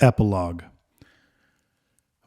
Epilogue.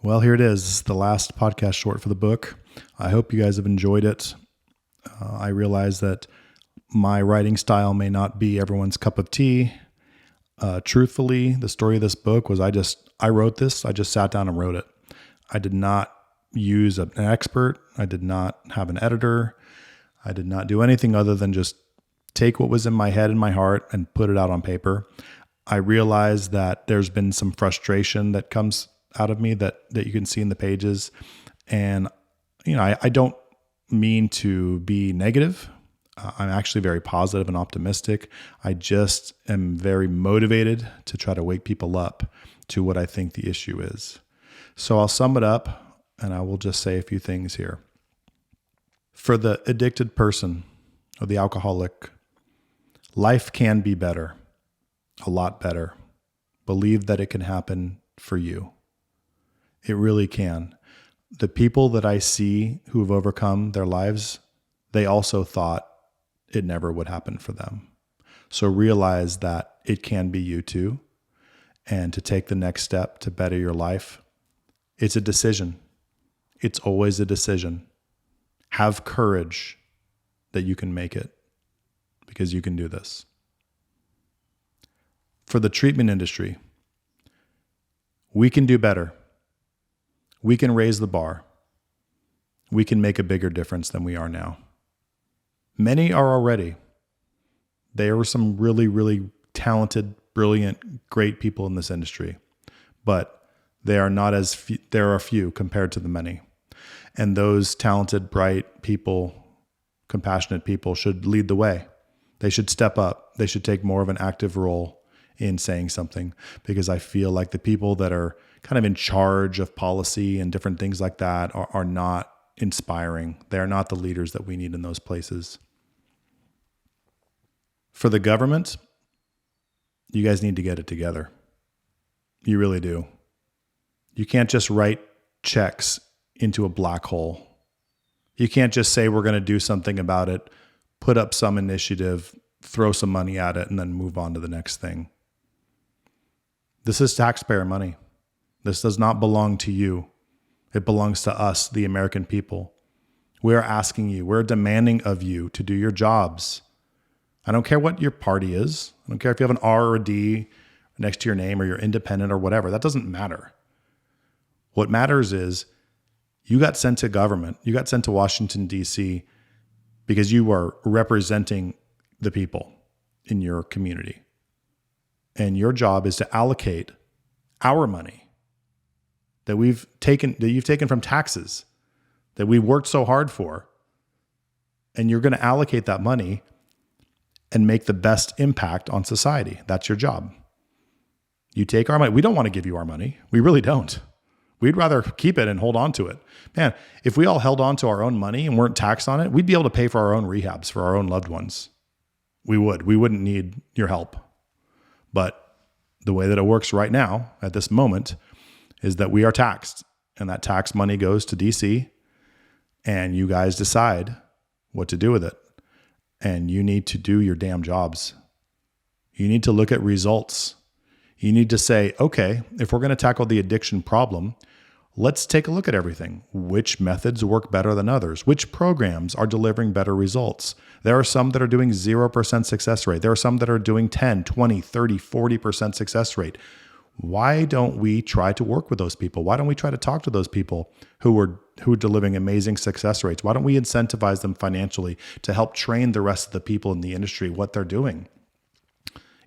Well, here it is, the last podcast short for the book. I hope you guys have enjoyed it. I realize that my writing style may not be everyone's cup of tea. Truthfully, the story of this book was I wrote this. I just sat down and wrote it. I did not use an expert. I did not have an editor. I did not do anything other than just take what was in my head and my heart and put it out on paper. I realized that there's been some frustration that comes out of me that you can see in the pages. And, I don't mean to be negative. I'm actually very positive and optimistic. I just am very motivated to try to wake people up to what I think the issue is. So I'll sum it up and I will just say a few things here. For the addicted person or the alcoholic, life can be better, a lot better. Believe that it can happen for you. It really can. The people that I see who have overcome their lives, they also thought it never would happen for them. So realize that it can be you too. And to take the next step to better your life, it's a decision. It's always a decision. Have courage that you can make it because you can do this. For the treatment industry, we can do better. We can raise the bar. We can make a bigger difference than we are now. Many are already. There are some really, really talented, brilliant, great people in this industry, but they are not as few, there are few compared to the many. And those talented, bright people, compassionate people should lead the way. They should step up. They should take more of an active role in saying something, because I feel like the people that are kind of in charge of policy and different things like that are not inspiring. They're not the leaders that we need in those places. For the government, you guys need to get it together. You really do. You can't just write checks into a black hole. You can't just say we're going to do something about it, put up some initiative, throw some money at it, and then move on to the next thing. This is taxpayer money. This does not belong to you. It belongs to us, the American people. We're asking you, we're demanding of you to do your jobs. I don't care what your party is. I don't care if you have an R or a D next to your name or you're independent or whatever. That doesn't matter. What matters is you got sent to government. You got sent to Washington, D.C. because you are representing the people in your community. And your job is to allocate our money that you've taken from taxes that we worked so hard for. And you're going to allocate that money and make the best impact on society. That's your job. You take our money. We don't want to give you our money. We really don't. We'd rather keep it and hold on to it. Man, if we all held on to our own money and weren't taxed on it, we'd be able to pay for our own rehabs for our own loved ones. We would. We wouldn't need your help. But the way that it works right now, at this moment, is that we are taxed. And that tax money goes to DC. And you guys decide what to do with it. And you need to do your damn jobs. You need to look at results. You need to say, okay, if we're going to tackle the addiction problem, let's take a look at everything. Which methods work better than others? Which programs are delivering better results? There are some that are doing 0% success rate. There are some that are doing 10, 20, 30, 40% success rate. Why don't we try to work with those people? Why don't we try to talk to those people who are delivering amazing success rates? Why don't we incentivize them financially to help train the rest of the people in the industry what they're doing?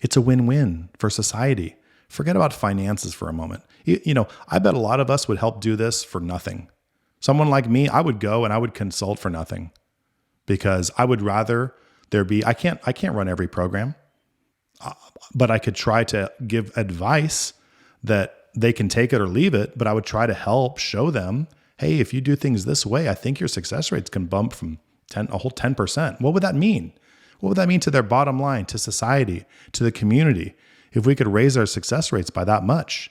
It's a win-win for society. Forget about finances for a moment. I bet a lot of us would help do this for nothing. Someone like me, I would go and I would consult for nothing because I would rather there be, I can't run every program, but I could try to give advice that they can take it or leave it, but I would try to help show them, hey, if you do things this way, I think your success rates can bump from a whole 10%. What would that mean? What would that mean to their bottom line, to society, to the community, if we could raise our success rates by that much?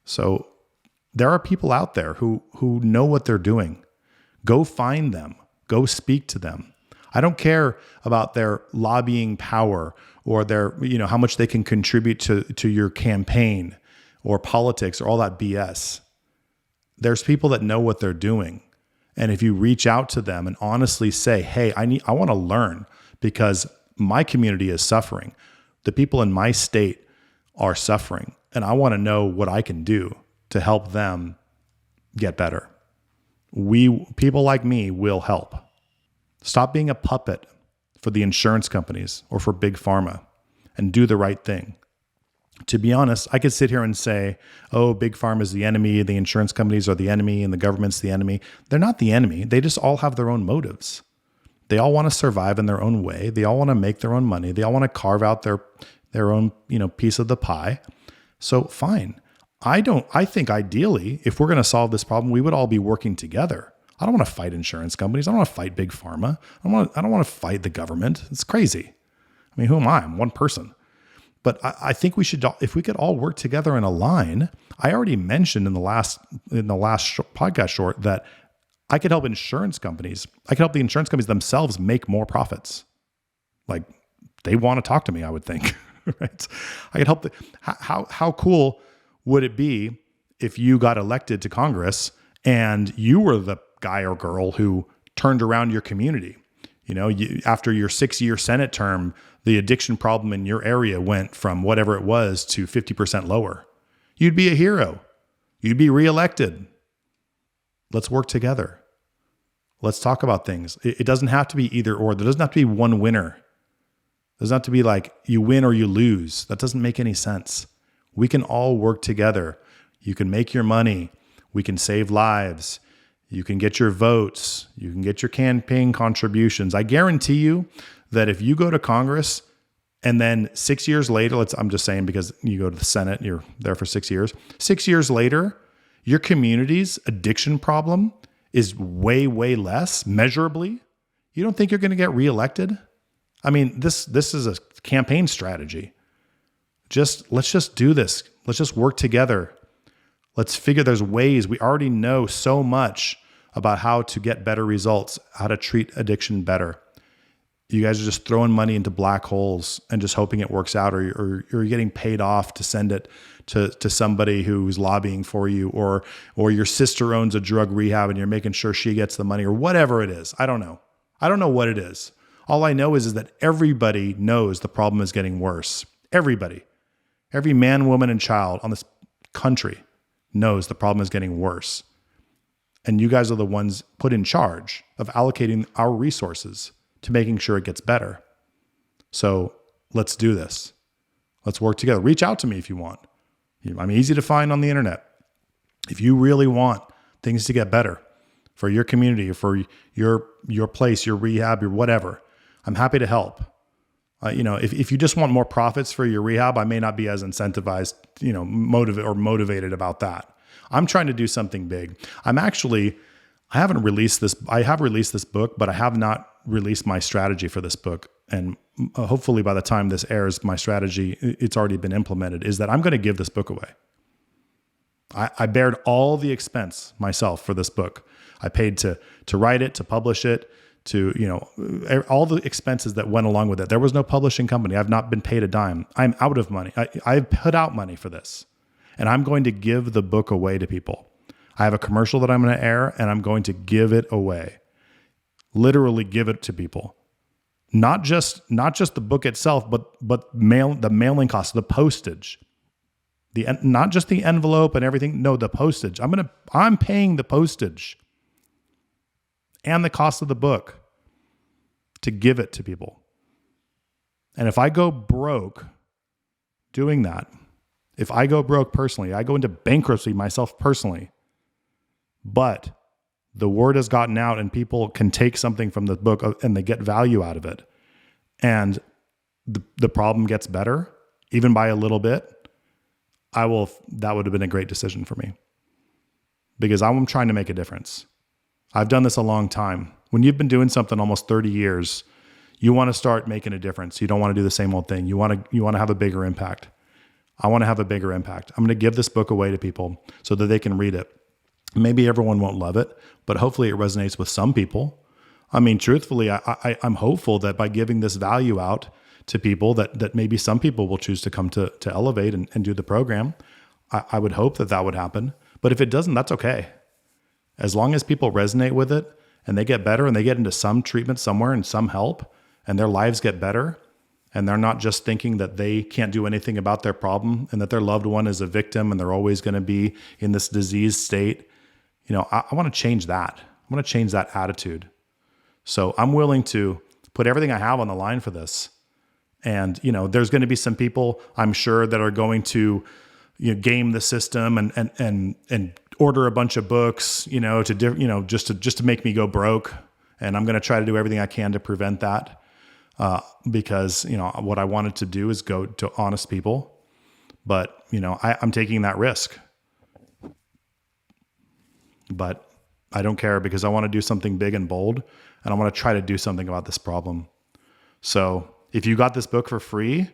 So there are people out there who know what they're doing. Go find them. Go speak to them. I don't care about their lobbying power or their, how much they can contribute to your campaign. or politics or all that BS. There's people that know what they're doing. And if you reach out to them and honestly say, hey, I want to learn because my community is suffering. The people in my state are suffering. And I want to know what I can do to help them get better. People like me will help. Stop being a puppet for the insurance companies or for big pharma and do the right thing. To be honest, I could sit here and say, oh, big pharma is the enemy, the insurance companies are the enemy, and the government's the enemy. They're not the enemy. They just all have their own motives. They all want to survive in their own way. They all want to make their own money. They all want to carve out their own, piece of the pie. So fine. I think ideally, if we're going to solve this problem, we would all be working together. I don't want to fight insurance companies. I don't want to fight big pharma. I don't want to fight the government. It's crazy. I mean, who am I? I'm one person. But I think we should, if we could all work together and align. I already mentioned in the last podcast short that I could help insurance companies. I could help the insurance companies themselves make more profits. Like they want to talk to me, I would think, right? I could help. How cool would it be if you got elected to Congress and you were the guy or girl who turned around your community? After your 6-year Senate term, the addiction problem in your area went from whatever it was to 50% lower. You'd be a hero. You'd be reelected. Let's work together. Let's talk about things. It doesn't have to be either or. There doesn't have to be one winner. It doesn't have to be like you win or you lose. That doesn't make any sense. We can all work together. You can make your money. We can save lives. You can get your votes. You can get your campaign contributions. I guarantee you that if you go to Congress and then 6 years later, I'm just saying because you go to the Senate, you're there for 6 years. 6 years later, your community's addiction problem is way, way less measurably. You don't think you're going to get reelected? I mean, this is a campaign strategy. Let's just do this. Let's just work together. Let's figure there's ways. We already know so much about how to get better results, how to treat addiction better. You guys are just throwing money into black holes and just hoping it works out, or you're getting paid off to send it to somebody who's lobbying for you, or your sister owns a drug rehab and you're making sure she gets the money, or whatever it is. I don't know. I don't know what it is. All I know is that everybody knows the problem is getting worse. Everybody. Every man, woman, and child on this country knows the problem is getting worse. And you guys are the ones put in charge of allocating our resources to making sure it gets better. So let's do this. Let's work together. Reach out to me if you want. I'm easy to find on the internet. If you really want things to get better for your community, or for your place, your rehab, your whatever, I'm happy to help. If you just want more profits for your rehab, I may not be as incentivized, motivated about that. I'm trying to do something big. I have released this book, but I have not released my strategy for this book. And hopefully by the time this airs, my strategy, it's already been implemented, is that I'm going to give this book away. I bared all the expense myself for this book. I paid to write it, to publish it, to, all the expenses that went along with it. There was no publishing company. I've not been paid a dime. I'm out of money. I've put out money for this, and I'm going to give the book away to people. I have a commercial that I'm going to air, and I'm going to give it away. Literally give it to people. Not just the book itself, but the mailing costs, the postage, not just the envelope and everything. No, the postage. I'm paying the postage and the cost of the book to give it to people. And if I go broke doing that, if I go broke personally, I go into bankruptcy myself personally, but the word has gotten out and people can take something from the book and they get value out of it, and the problem gets better, even by a little bit, that would have been a great decision for me, because I'm trying to make a difference. I've done this a long time. When you've been doing something almost 30 years, you want to start making a difference. You don't want to do the same old thing. You want to have a bigger impact. I want to have a bigger impact. I'm going to give this book away to people so that they can read it. Maybe everyone won't love it, but hopefully it resonates with some people. I mean, truthfully, I'm hopeful that by giving this value out to people, that maybe some people will choose to come to Elevate and do the program. I would hope that would happen. But if it doesn't, that's okay. As long as people resonate with it and they get better and they get into some treatment somewhere and some help and their lives get better, and they're not just thinking that they can't do anything about their problem and that their loved one is a victim and they're always going to be in this diseased state. I want to change that. I want to change that attitude. So I'm willing to put everything I have on the line for this. And, there's going to be some people, I'm sure, that are going to game the system and order a bunch of books, just to make me go broke. And I'm going to try to do everything I can to prevent that. Because, what I wanted to do is go to honest people, but, I'm taking that risk, but I don't care because I want to do something big and bold, and I want to try to do something about this problem. So if you got this book for free,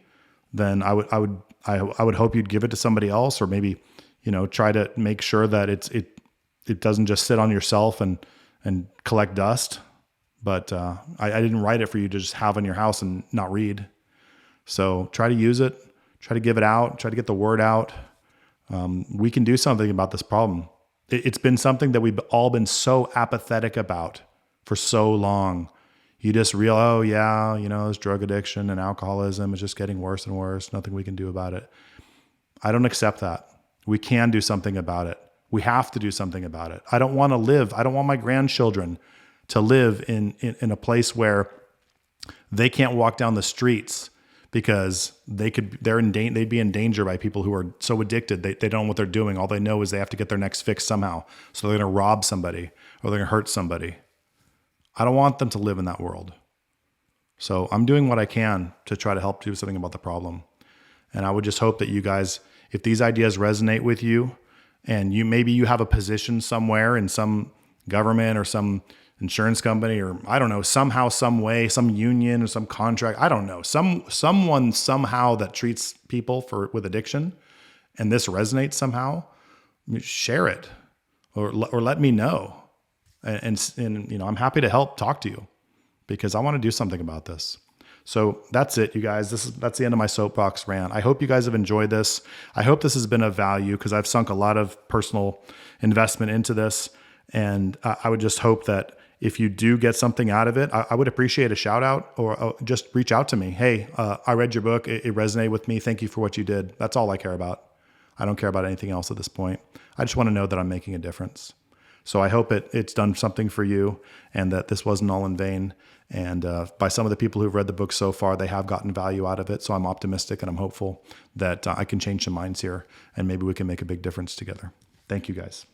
then I would hope you'd give it to somebody else, or maybe, try to make sure that it doesn't just sit on yourself and collect dust. But I didn't write it for you to just have in your house and not read. So try to use it, try to give it out, try to get the word out. We can do something about this problem. It's been something that we've all been so apathetic about for so long. You just realize, there's drug addiction and alcoholism. It's just getting worse and worse. Nothing we can do about it. I don't accept that. We can do something about it. We have to do something about it. I don't want my grandchildren to live in a place where they can't walk down the streets because they'd be in danger by people who are so addicted. They don't know what they're doing. All they know is they have to get their next fix somehow. So they're going to rob somebody or they're going to hurt somebody. I don't want them to live in that world. So I'm doing what I can to try to help do something about the problem. And I would just hope that you guys, if these ideas resonate with you and maybe you have a position somewhere in some government or some insurance company, or I don't know, somehow, some way, some union or some contract, I don't know, someone somehow that treats people with addiction, and this resonates somehow, share it or let me know. And I'm happy to help talk to you because I want to do something about this. So that's it, you guys. That's the end of my soapbox rant. I hope you guys have enjoyed this. I hope this has been of value because I've sunk a lot of personal investment into this. And I would just hope that if you do get something out of it, I would appreciate a shout out or just reach out to me. Hey, I read your book. It resonated with me. Thank you for what you did. That's all I care about. I don't care about anything else at this point. I just want to know that I'm making a difference. So I hope it's done something for you and that this wasn't all in vain. And by some of the people who've read the book so far, they have gotten value out of it. So I'm optimistic and I'm hopeful that I can change some minds here and maybe we can make a big difference together. Thank you guys.